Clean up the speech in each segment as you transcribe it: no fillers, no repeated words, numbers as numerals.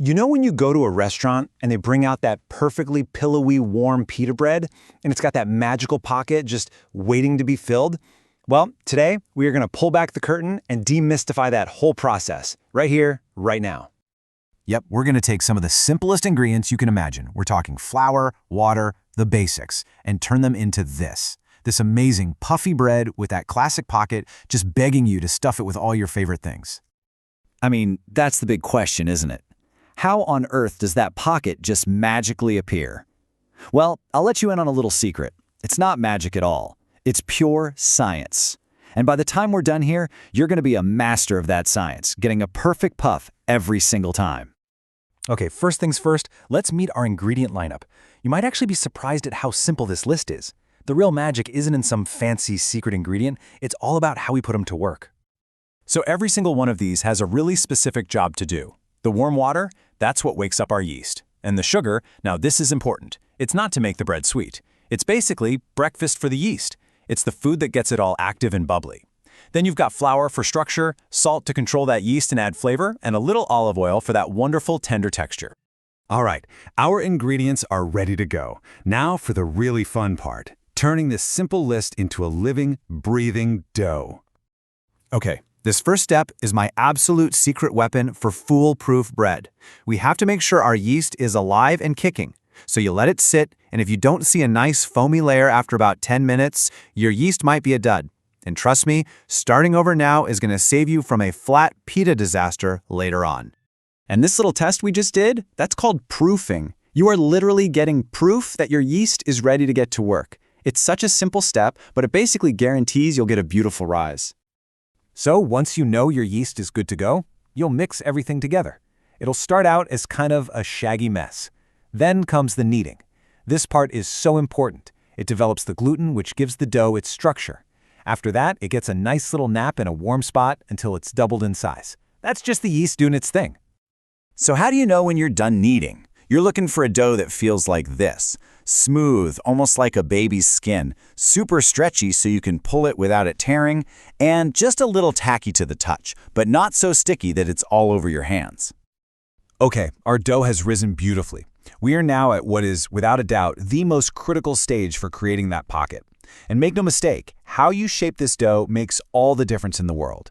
You know when you go to a restaurant and they bring out that perfectly pillowy, warm pita bread, and it's got that magical pocket just waiting to be filled? Well, today we are going to pull back the curtain and demystify that whole process, right here, right now. Yep, we're going to take some of the simplest ingredients you can imagine. We're talking flour, water, the basics, and turn them into this amazing puffy bread with that classic pocket just begging you to stuff it with all your favorite things. I mean, that's the big question, isn't it? How on earth does that pocket just magically appear? Well, I'll let you in on a little secret. It's not magic at all. It's pure science. And by the time we're done here, you're going to be a master of that science, getting a perfect puff every single time. Okay, first things first, let's meet our ingredient lineup. You might actually be surprised at how simple this list is. The real magic isn't in some fancy secret ingredient, it's all about how we put them to work. So every single one of these has a really specific job to do. The warm water, that's what wakes up our yeast. And the sugar, now this is important. It's not to make the bread sweet. It's basically breakfast for the yeast. It's the food that gets it all active and bubbly. Then you've got flour for structure, salt to control that yeast and add flavor, and a little olive oil for that wonderful tender texture. All right, our ingredients are ready to go. Now for the really fun part, turning this simple list into a living, breathing dough. Okay, this first step is my absolute secret weapon for foolproof bread. We have to make sure our yeast is alive and kicking. So you let it sit, and if you don't see a nice foamy layer after about 10 minutes, your yeast might be a dud. And trust me, starting over now is going to save you from a flat pita disaster later on. And this little test we just did, that's called proofing. You are literally getting proof that your yeast is ready to get to work. It's such a simple step, but it basically guarantees you'll get a beautiful rise. So once you know your yeast is good to go, you'll mix everything together. It'll start out as kind of a shaggy mess. Then comes the kneading. This part is so important. It develops the gluten, which gives the dough its structure. After that, it gets a nice little nap in a warm spot until it's doubled in size. That's just the yeast doing its thing. So how do you know when you're done kneading? You're looking for a dough that feels like this. Smooth, almost like a baby's skin, super stretchy so you can pull it without it tearing, and just a little tacky to the touch, but not so sticky that it's all over your hands. Okay, our dough has risen beautifully. We are now at what is, without a doubt, the most critical stage for creating that pocket. And make no mistake, how you shape this dough makes all the difference in the world.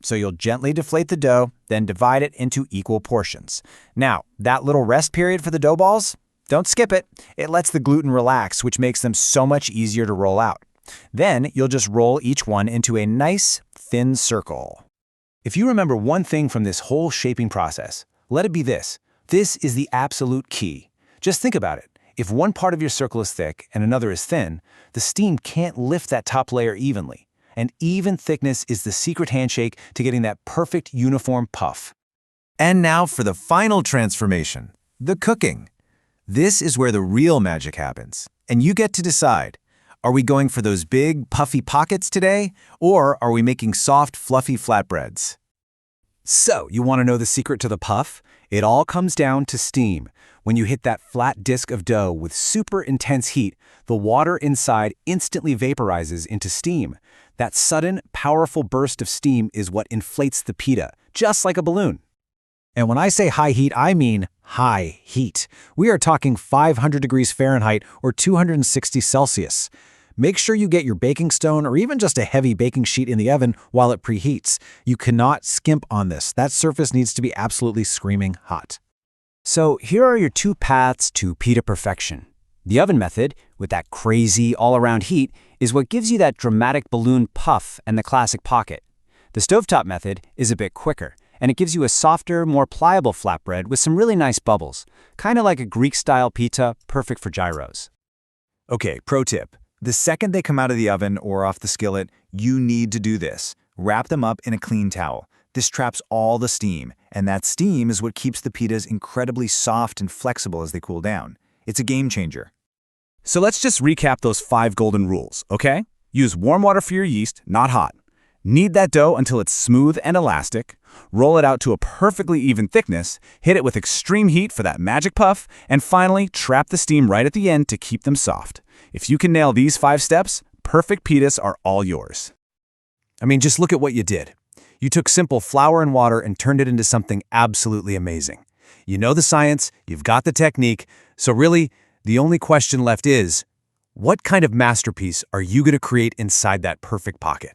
So you'll gently deflate the dough, then divide it into equal portions. Now, that little rest period for the dough balls? Don't skip it. It lets the gluten relax, which makes them so much easier to roll out. Then you'll just roll each one into a nice, thin circle. If you remember one thing from this whole shaping process, let it be this. This is the absolute key. Just think about it. If one part of your circle is thick and another is thin, the steam can't lift that top layer evenly. And even thickness is the secret handshake to getting that perfect uniform puff. And now for the final transformation, the cooking. This is where the real magic happens, and you get to decide. Are we going for those big, puffy pockets today, or are we making soft, fluffy flatbreads? So, you want to know the secret to the puff? It all comes down to steam. When you hit that flat disk of dough with super intense heat, the water inside instantly vaporizes into steam. That sudden, powerful burst of steam is what inflates the pita, just like a balloon. And when I say high heat, I mean high heat. We are talking 500 degrees Fahrenheit or 260 Celsius. Make sure you get your baking stone or even just a heavy baking sheet in the oven while it preheats. You cannot skimp on this. That surface needs to be absolutely screaming hot. So here are your two paths to pita perfection. The oven method, with that crazy all-around heat, is what gives you that dramatic balloon puff and the classic pocket. The stovetop method is a bit quicker, and it gives you a softer, more pliable flatbread with some really nice bubbles, kind of like a Greek-style pita, perfect for gyros. Okay, pro tip. The second they come out of the oven or off the skillet, you need to do this. Wrap them up in a clean towel. This traps all the steam, and that steam is what keeps the pitas incredibly soft and flexible as they cool down. It's a game changer. So let's just recap those 5 golden rules, okay? Use warm water for your yeast, not hot. Knead that dough until it's smooth and elastic. Roll it out to a perfectly even thickness. Hit it with extreme heat for that magic puff. And finally, trap the steam right at the end to keep them soft. If you can nail these 5 steps, perfect pitas are all yours. I mean, just look at what you did. You took simple flour and water and turned it into something absolutely amazing. You know the science, you've got the technique, so really, the only question left is, what kind of masterpiece are you going to create inside that perfect pocket?